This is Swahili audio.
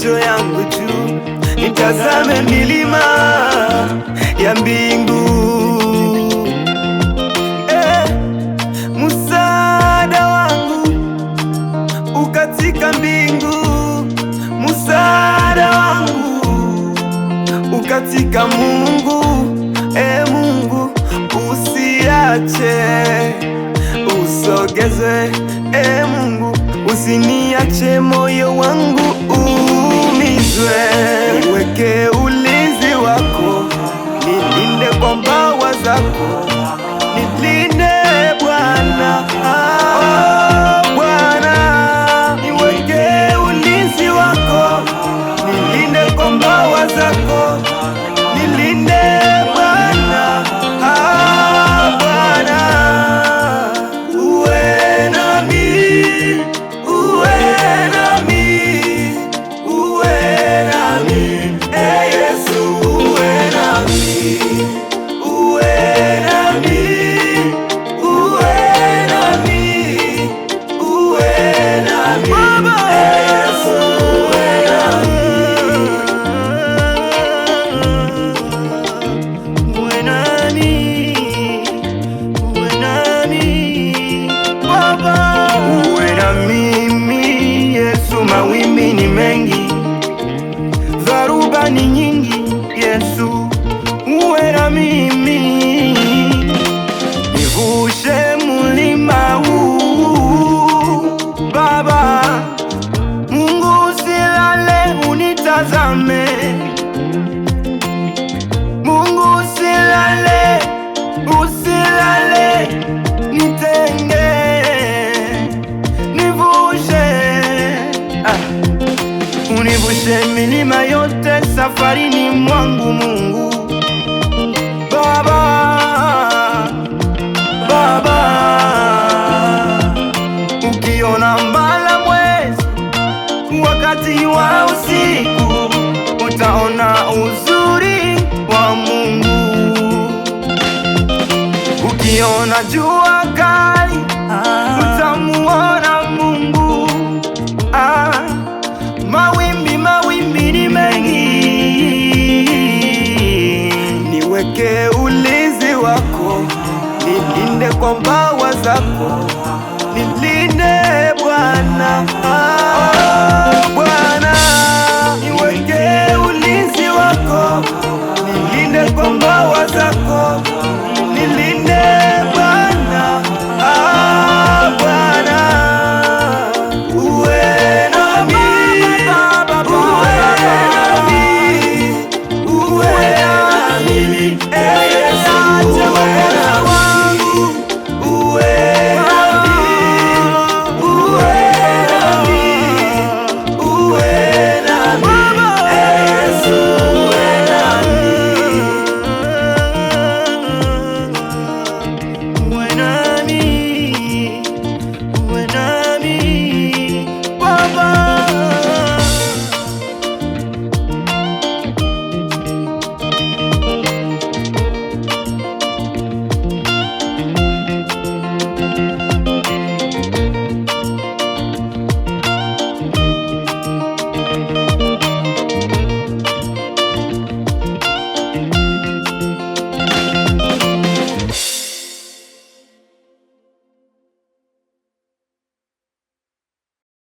macho yangu juu, nitazame milima ya mbingu. Msaada wangu ukatika mbingu, msaada wangu ukatika Mungu. Mungu usiache, usogeze. Mungu usiniache moyo wangu umizwe. Niweke ulinzi wako, nilinde kwa mbawa zako, nilinde Bwana. Bwana, niweke ulinzi wako, nilinde kwa mbawa zako, nilinde Bwana. Bwana, uwe nami, uwe nami, uwe nami. Yesu, uwe nami, uwe nami, uwe nami, uwe nami. Yesu, uwe nami, uwe nami, uwe nami. Baba, uwe na mimi Yesu. Mawimbi ni mengi, dharuba ni nyingi, Yesu uwe na mimi. Nivushe mlima huu Baba, Mungu usilale unitazame, Mungu usilale, usilale nitenge, nivushe, univushe milima yote safarini mwangu Mungu. Baba, Baba, ukiona mbala mwezi wakati wa usiku, utaona uzuri wa Mungu. Ukiona jua kali, utamuona Mungu. Mawimbi ni mengi, niweke ulinzi wako, nilinde kwa mbawa zako, nilinde Bwana.